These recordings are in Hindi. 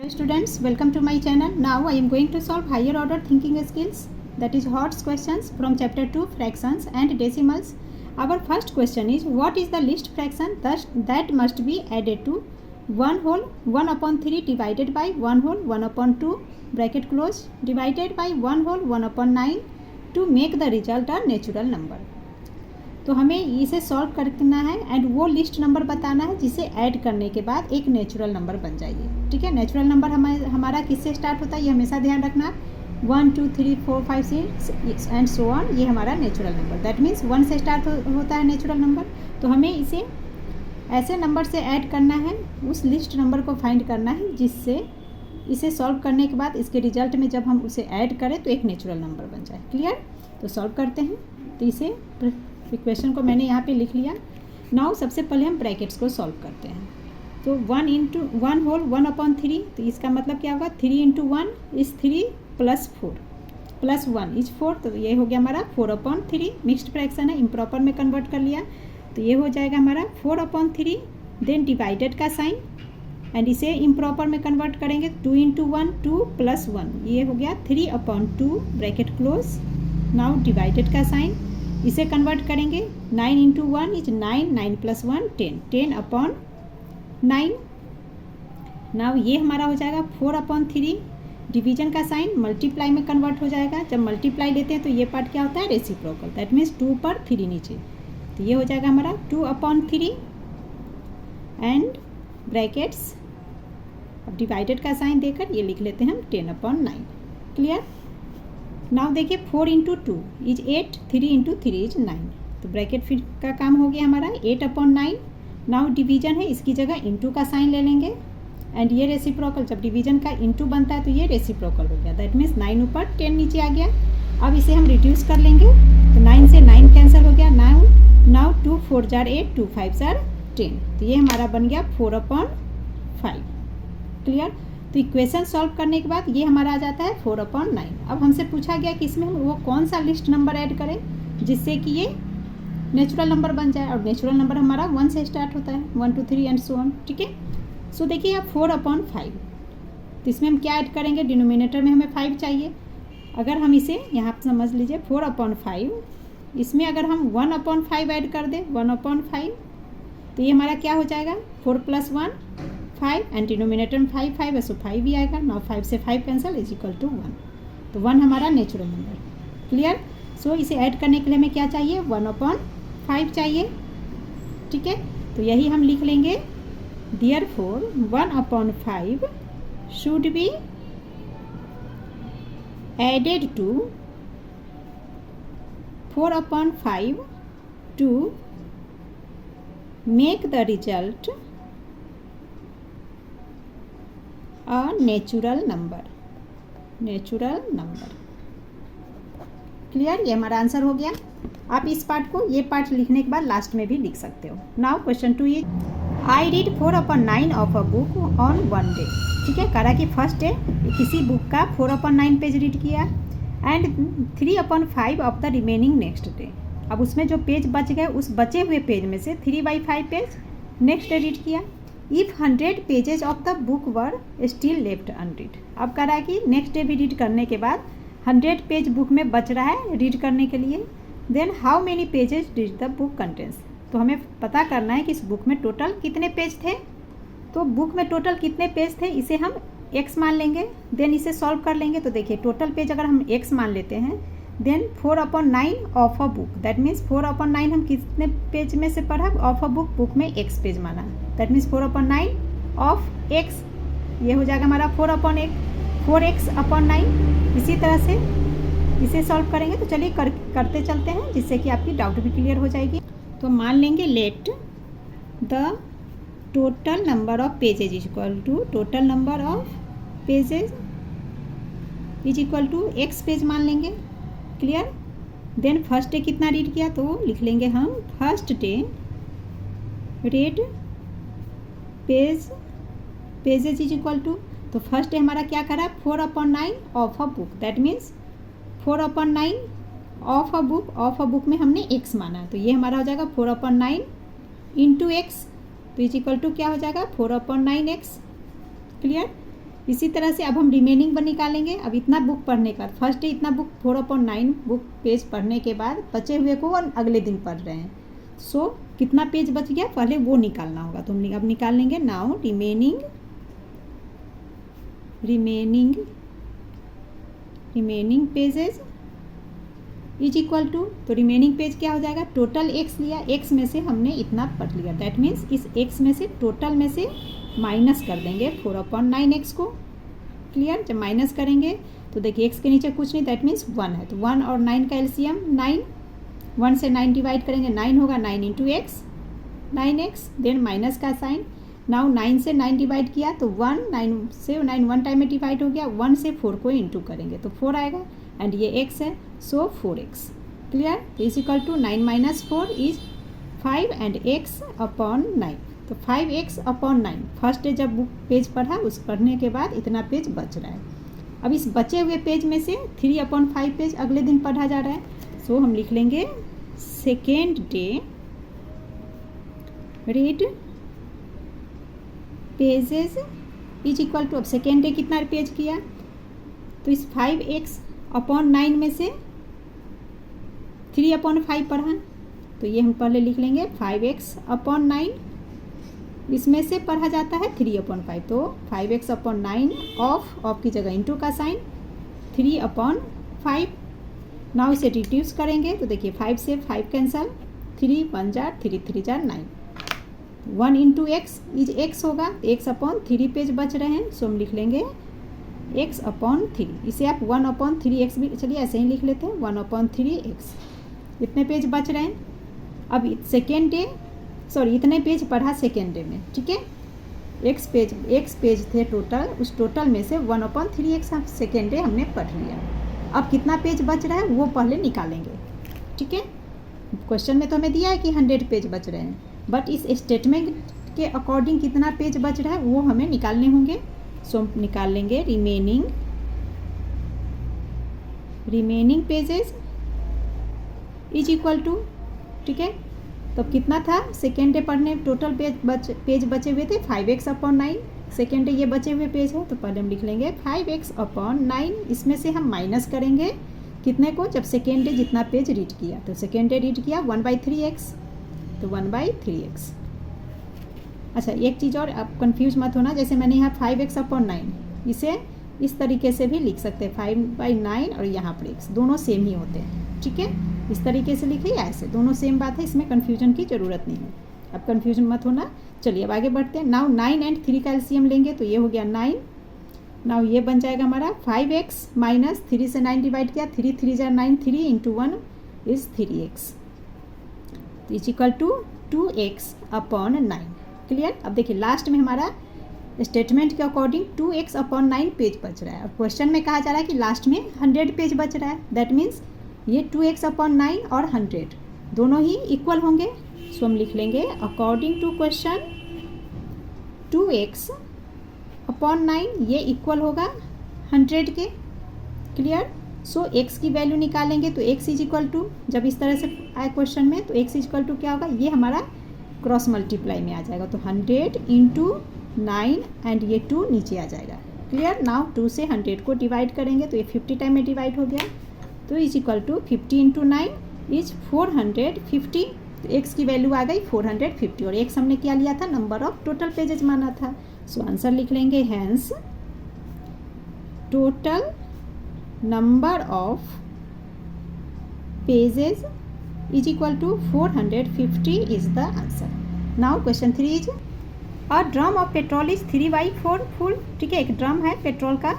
Students, welcome to my channel. Now I am going to solve higher order thinking skills, that is HOTS questions from chapter 2 fractions and decimals. Our first question is, what is the least fraction that must be added to 1 whole 1 upon 3 divided by 1 whole 1 upon 2 bracket close divided by 1 whole 1 upon 9 to make the result a natural number. तो हमें इसे सॉल्व करना है एंड वो लिस्ट नंबर बताना है जिसे ऐड करने के बाद एक नेचुरल नंबर बन जाएगी. ठीक है, नेचुरल नंबर हमारा किससे स्टार्ट होता है ये हमेशा ध्यान रखना. 1 2 3 4 5 6 एंड सो ऑन, ये हमारा नेचुरल नंबर. दैट मीन्स 1 से स्टार्ट होता है नेचुरल नंबर. तो हमें इसे ऐसे नंबर से ऐड करना है, उस लिस्ट नंबर को फाइंड करना है जिससे इसे सॉल्व करने के बाद इसके रिजल्ट में जब हम उसे ऐड करें तो एक नेचुरल नंबर बन जाए. क्लियर? तो सॉल्व करते हैं. तो इसे इक्वेशन को मैंने यहाँ पे लिख लिया. नाउ सबसे पहले हम ब्रैकेट्स को सॉल्व करते हैं. तो 1 होल 1 अपॉन 3, तो इसका मतलब क्या होगा 3 into 1 is 3 plus 4 plus 1 is 4. तो ये हो गया हमारा 4 अपॉन 3. मिक्स्ड फ्रैक्शन है, इम्प्रॉपर में कन्वर्ट कर लिया. तो ये हो जाएगा हमारा 4 अपॉन 3, देन डिवाइडेड का साइन एंड इसे इम्प्रॉपर में कन्वर्ट करेंगे 2 इंटू 1 2 प्लस 1, ये हो गया 3 upon 2 bracket close. Now divided का साइन, इसे कन्वर्ट करेंगे 9 into 1 is 9 9 plus 1 10 10 upon 9. Now ये हमारा हो जाएगा 4 अपॉन 3. डिवीजन का साइन मल्टीप्लाई में कन्वर्ट हो जाएगा. जब मल्टीप्लाई लेते हैं तो ये पार्ट क्या होता है रेसिप्रोकल. दैट मीन्स 2 पर 3 नीचे. तो ये हो जाएगा हमारा 2 अपॉन 3 एंड ब्रैकेट्स. अब डिवाइडेड का साइन देकर ये लिख लेते हैं हम 10 अपॉन 9. क्लियर? नाउ देखिए 4 इंटू 2 इज 8, 3 इंटू 3 इज 9. तो ब्रैकेट फिर का काम हो गया हमारा 8 अपॉन 9. नाउ डिवीजन है, इसकी जगह इंटू का साइन ले लेंगे एंड ये रेसिप्रोकल. जब डिवीजन का इंटू बनता है तो ये रेसिप्रोकल हो गया. दैट मीन्स 9 ऊपर 10 नीचे आ गया. अब इसे हम रिड्यूस कर लेंगे. तो 9 से 9 कैंसिल हो गया. Now 2 4 jar 8 2 5 jar 10. तो ये हमारा बन गया 4 अपॉन 5. क्लियर? तो इक्वेशन सॉल्व करने के बाद ये हमारा आ जाता है 4 अपॉन 9. अब हमसे पूछा गया कि इसमें हम वो कौन सा लिस्ट नंबर ऐड करें जिससे कि ये नेचुरल नंबर बन जाए. और नेचुरल नंबर हमारा 1 से स्टार्ट होता है, 1 2 3 एंड सो ऑन. ठीक है, सो देखिए अब 4 अपॉन 5. तो इसमें हम क्या ऐड करेंगे, डिनोमिनेटर में हमें 5 चाहिए. अगर हम इसे यहाँ पर समझ लीजिए 4 अपॉन 5, इसमें अगर हम 1 अपॉन 5 ऐड कर दें 1 अपॉन 5, तो ये हमारा क्या हो जाएगा 4 प्लस 1 5 एंड डिनोमिनेटर में 5 5 है, सो 5 ही आएगा. नाउ 5 से 5 कैंसिल इज इक्वल टू 1. तो 1 हमारा नेचुरल नंबर. क्लियर? सो इसे ऐड करने के लिए हमें क्या चाहिए 1 अपॉन 5 चाहिए. ठीक है, तो यही हम लिख लेंगे. Therefore 1 upon 5 should be added to 4 upon 5 to make the result a natural number. Natural number. Clear? ये हमारा आंसर हो गया. आप इस पार्ट को, ये पार्ट लिखने के बाद लास्ट में भी लिख सकते हो. Now question 2 is, I read 4 upon 9 of a book on 1 day. ठीक है, करा कि फर्स्ट डे किसी बुक का 4 अपॉन 9 पेज रीड किया and 3 upon 5 of the remaining next day. अब उसमें जो पेज बच गए उस बचे हुए पेज में से 3/5 पेज नेक्स्ट डे रीड किया. If 100 pages of the book were still left unread. अब कह रहा है कि नेक्स्ट डे भी रीड करने के बाद 100 पेज बुक में बच रहा है रीड करने के लिए. Then how many pages did the book contents. तो हमें पता करना है कि इस बुक में टोटल कितने पेज थे. तो बुक में टोटल कितने पेज थे इसे हम x मान लेंगे. देन इसे सॉल्व कर लेंगे. तो देखिए टोटल पेज अगर हम x मान लेते हैं, then 4 upon 9 of a book. That means 4 upon 9 हम कितने पेज में से पढ़ा, ऑफ अ बुक, बुक में x पेज माना. That means 4 upon 9 of x, ये हो जाएगा हमारा 4 अपॉन 1 4x अपॉन 9. इसी तरह से इसे सॉल्व करेंगे. तो चलिए करते चलते हैं जिससे कि आपकी डाउट भी क्लियर हो जाएगी. तो मान लेंगे let the total number of pages is equal to total number of pages is equal to x page मान लेंगे. क्लियर? देन फर्स्ट डे कितना रीड किया तो लिख लेंगे हम first day read pages is equal to. तो फर्स्ट डे हमारा क्या करा 4 upon 9 of a book. That means 4 upon 9 of a book. Of a book में हमने x माना. तो ये हमारा हो जाएगा 4 अपॉन 9 इंटू एक्स. तो इज इक्वल टू क्या हो जाएगा 4 अपॉन 9x. क्लियर? इसी तरह से अब हम रिमेनिंग पर निकालेंगे। अब इतना बुक पढ़ने का, फर्स्ट डे इतना बुक 4/9 बुक पेज पढ़ने के बाद बचे हुए को और अगले दिन पढ़ रहे हैं, सो कितना पेज बच गया पहले वो निकालना होगा। तो हम अब निकाल लेंगे। Now remaining pages is equal to, तो रिमेनिंग पेज क्या हो जाएगा, टोटल एक्स लिया, एक्स में से हमने इतना पढ़ लिया, दैट मीन्स इस एक्स में से टोटल में से माइनस कर देंगे 4/9 एक्स को। क्लियर, जब माइनस करेंगे तो देखिए एक्स के नीचे कुछ नहीं, दैट मीन्स 1 है, तो 1 और 9 का एलसीएम 9, 1 से 9 डिवाइड करेंगे 9 होगा, 9 into x 9x, then minus का साइन। नाउ 9 से 9 डिवाइड किया तो 1, 9 से 9 1 टाइम में डिवाइड हो गया, 1 से 4 को इंटू करेंगे तो 4 आएगा, एंड ये x है, सो 4x। क्लियर, तो is equal to 9 minus 4 is 5 and x/9, तो 5x/9 फर्स्ट डे जब बुक पेज पढ़ा उस पढ़ने के बाद इतना पेज बच रहा है। अब इस बचे हुए पेज में से 3/5 पेज अगले दिन पढ़ा जा रहा है, सो हम लिख लेंगे second day read pages is equal to, अब सेकेंड डे कितना पेज किया, तो इस 5x/9 में से 3/5 पढ़ा, तो ये हम पहले लिख लेंगे 5x/9, इसमें से पढ़ा जाता है 3/5, तो 5x/9 ऑफ की जगह इंटू का साइन 3/5। नाउ इसे रिड्यूस करेंगे तो देखिए 5 से 5 कैंसल, 3 1 जार 3 3 जार 9, 1 इंटू एक्स इज एक्स होगा, x/3 पेज बच रहे हैं, सो हम लिख लेंगे x/3, इसे आप 1/3x भी, चलिए ऐसे ही लिख लेते हैं 1/3x, इतने पेज बच रहे हैं। अब सेकेंड डे, सॉरी इतने पेज पढ़ा सेकेंड डे में, ठीक है, एक्स पेज थे टोटल, उस टोटल में से 1/3x सेकेंड डे हमने पढ़ लिया। अब कितना पेज बच रहा है वो पहले निकालेंगे, ठीक है। क्वेश्चन में तो हमें दिया है कि 100 पेज बच रहे हैं, बट इस स्टेटमेंट के अकॉर्डिंग कितना पेज बच रहा है वो हमें निकालने होंगे, सो हम निकाल लेंगे remaining pages is equal to, ठीक है, तो कितना था सेकेंड डे पढ़ने टोटल पेज बचे हुए थे 5x/9, सेकेंड डे ये बचे हुए पेज है, तो पहले हम लिख लेंगे 5x/9, इसमें से हम माइनस करेंगे कितने को, जब सेकेंड डे जितना पेज रीड किया, तो सेकेंड डे रीड किया 1/3x, तो 1/3x। अच्छा एक चीज़ और, आप कंफ्यूज मत होना, जैसे मैंने यहाँ 5x/9 इसे इस तरीके से भी लिख सकते हैं, 5/9 और यहाँ पर x दोनों सेम ही होते हैं, ठीक है, इस तरीके से लिखे या ऐसे, दोनों सेम बात है, इसमें कन्फ्यूजन की ज़रूरत नहीं है, अब कन्फ्यूजन मत होना। चलिए अब आगे बढ़ते हैं। नाउ 9 एंड 3 का एलसीएम लेंगे तो ये हो गया 9, नाउ ये बन जाएगा हमारा 5x माइनस 3 से 9 डिवाइड किया, 3 3 जार 9, 3 into 1 is 3x, is equal to 2x/9। Clear, अब देखिए लास्ट में हमारा स्टेटमेंट के अकॉर्डिंग 2x/9 पेज बच रहा है। अब क्वेश्चन में कहा जा रहा है कि लास्ट में 100 पेज बच रहा है, दैट मीन्स ये 2x/9 और 100 दोनों ही इक्वल होंगे, सो हम लिख लेंगे अकॉर्डिंग टू क्वेश्चन 2x/9 ये इक्वल होगा 100 के। क्लियर, सो x की वैल्यू निकालेंगे तो x इज इक्वल टू, जब इस तरह से आए क्वेश्चन में तो x इज इक्वल टू क्या होगा, ये हमारा क्रॉस मल्टीप्लाई में आ जाएगा, तो 100 इंटू 9 एंड ये 2 नीचे आ जाएगा। क्लियर, नाउ 2 से 100 को डिवाइड करेंगे तो ये 50 टाइम में डिवाइड हो गया, तो is equal to 50 into 9 is 450, तो x की वैल्यू आ गई 450, और x हमने क्या लिया था, नंबर ऑफ टोटल पेजेज माना था, सो आंसर लिख लेंगे hence total number of pages is equal to 450 is the answer. Now question 3 is a drum of petrol is 3/4 full, ठीक है, एक ड्रम है पेट्रोल का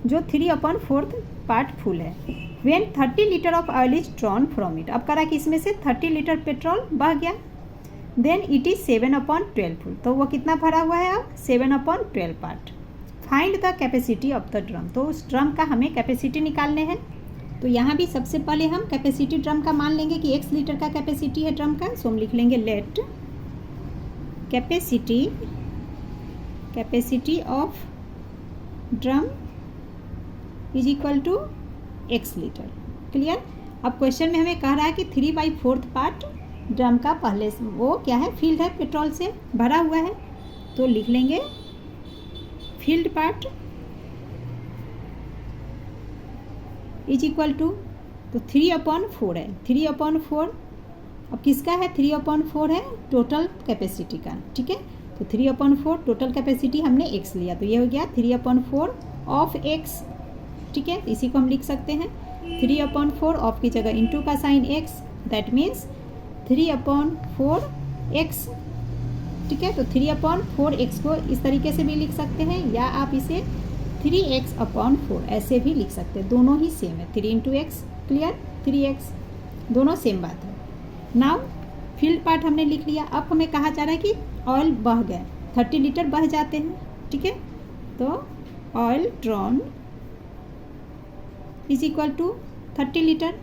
जो 3/4 पार्ट फुल है, when 30 litre of oil is drawn from it, अब करा कि इसमें से 30 लीटर पेट्रोल बह गया, देन इट इज 7/12 फुल, तो वो कितना भरा हुआ है अब 7/12 part. Find the capacity of the drum, तो उस ड्रम का हमें कैपेसिटी निकालने हैं, तो यहाँ भी सबसे पहले हम कैपेसिटी ड्रम का मान लेंगे कि x लीटर का कैपेसिटी है ड्रम का, सो हम लिख लेंगे let capacity of drum is equal to x litre. Clear, अब क्वेश्चन में हमें कह रहा है कि 3/4 पार्ट ड्रम का पहले से वो क्या है, फील्ड है, पेट्रोल से भरा हुआ है, तो लिख लेंगे filled part is equal to, तो 3/4 है, 3/4 अब किसका है, 3/4 है टोटल कैपेसिटी का, ठीक है। तो 3/4 टोटल कैपेसिटी हमने x लिया, तो ये हो गया 3/4 ऑफ x, ठीक है। इसी को हम लिख सकते हैं 3/4 ऑफ की जगह इंटू का sign x, that means 3/4x, ठीक है। तो 3/4x को इस तरीके से भी लिख सकते हैं, या आप इसे 3x/4 ऐसे भी लिख सकते हैं, दोनों ही सेम है। 3 × x, क्लियर, 3x दोनों सेम बात है। नाउ फील्ड पार्ट हमने लिख लिया। अब हमें कहा जा रहा है कि ऑयल बह गए, 30 लीटर बह जाते हैं, ठीक है। तो oil drawn is equal to 30 litre,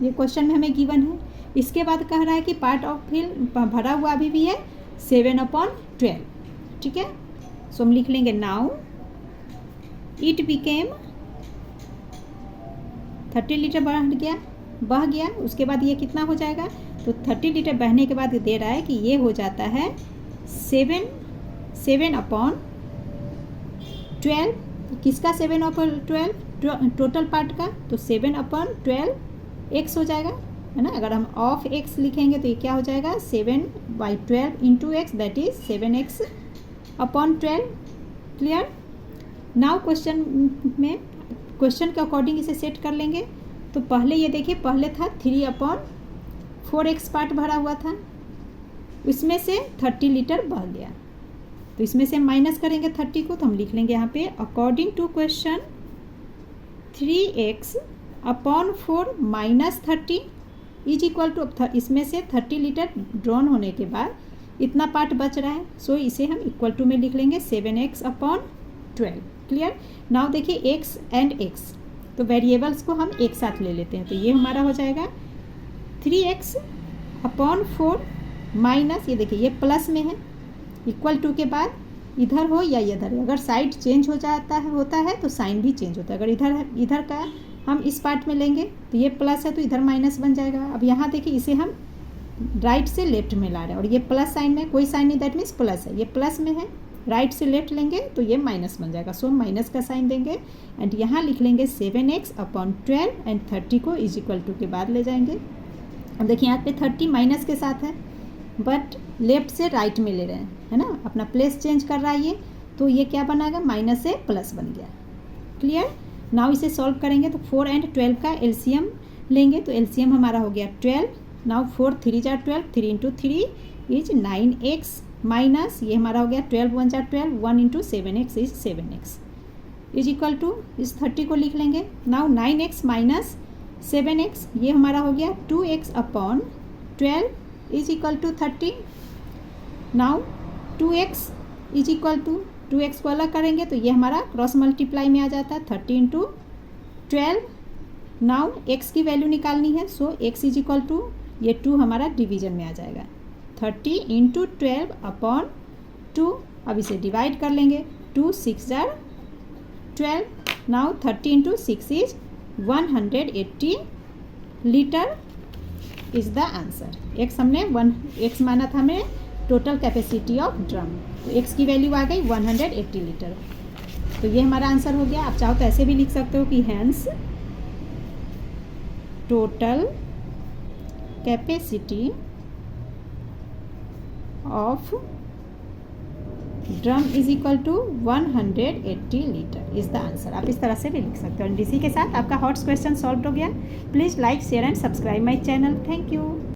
ये क्वेश्चन में हमें गिवन है। इसके बाद कह रहा है कि पार्ट ऑफ फील्ड भरा हुआ अभी भी है 7/12, ठीक है। सो हम लिख लेंगे नाउ इट बिकेम 30 लीटर बह गया। उसके बाद ये कितना हो जाएगा, तो 30 लीटर बहने के बाद दे रहा है कि ये हो जाता है 7/12, किसका 7/12, टोटल पार्ट का, तो 7/12x हो जाएगा, है ना। अगर हम ऑफ x लिखेंगे तो ये क्या हो जाएगा, 7/12 into x, that is 7x/12, clear. Now question के अकॉर्डिंग इसे सेट कर लेंगे। तो पहले ये देखिए, पहले था 3/4x पार्ट भरा हुआ था, इसमें से 30 लीटर बह गया, तो इसमें से माइनस करेंगे 30 को, तो हम लिख लेंगे यहाँ पे according to question 3x/4 minus 30 is equal to, इसमें से 30 लीटर ड्रॉन होने के बाद इतना पार्ट बच रहा है, सो इसे हम इक्वल टू में लिख लेंगे 7x/12, क्लियर। नाउ देखिए x एंड x, तो वेरिएबल्स को हम एक साथ ले लेते हैं, तो ये हमारा हो जाएगा 3x/4 माइनस, ये देखिए ये प्लस में है, इक्वल टू के बाद इधर हो या इधर, अगर साइड चेंज हो जाता है होता है तो साइन भी चेंज होता है। अगर इधर का हम इस पार्ट में लेंगे तो ये प्लस है तो इधर माइनस बन जाएगा। अब यहाँ देखिए इसे हम राइट से लेफ्ट में ला रहे हैं, और ये प्लस साइन में, कोई साइन नहीं, दैट मीन्स प्लस है, ये प्लस में है, राइट से लेफ्ट लेंगे तो ये माइनस बन जाएगा, सो माइनस का साइन देंगे एंड यहाँ लिख लेंगे 7x/12 एंड 30 को इज इक्वल टू के बाद ले जाएंगे। अब देखिए यहाँ पे 30 माइनस के साथ है, बट लेफ्ट से राइट में ले रहे हैं, है ना, अपना प्लेस चेंज कर रहा है ये, तो ये क्या बनाएगा, माइनस से प्लस बन गया, क्लियर। नाउ इसे सॉल्व करेंगे तो 4 and 12 का एलसीएम लेंगे, तो एलसीएम हमारा हो गया 12। नाउ 4 3 × 12, 3 × 3 इज 9x माइनस, ये हमारा हो गया 12 1 × 12, 1 × 7x is 7x is equal to, इस 30 को लिख लेंगे। नाउ 9x माइनस 7x, ये हमारा हो गया 2x/12 is equal to 30। Now 2x is equal to, 2x को अलग करेंगे तो ये हमारा क्रॉस मल्टीप्लाई में आ जाता है 30 × 12। नाउ x की वैल्यू निकालनी है, सो x इज इक्वल टू, ये 2 हमारा डिवीजन में आ जाएगा, 30 × 12/2। अब इसे डिवाइड कर लेंगे, 2 6 × 12। Now 30 × 6 is 180 litre is the answer. x हमने x माना था हमें टोटल कैपेसिटी ऑफ ड्रम, तो x की वैल्यू आ गई 180 लीटर, तो ये हमारा आंसर हो गया। आप चाहो तो ऐसे भी लिख सकते हो कि hence total capacity of drum is equal to 180 litre is the answer. आप इस तरह से भी लिख सकते हो। इसी के साथ आपका हॉट्स क्वेश्चन सॉल्व हो गया। Please like share and subscribe my channel. Thank you.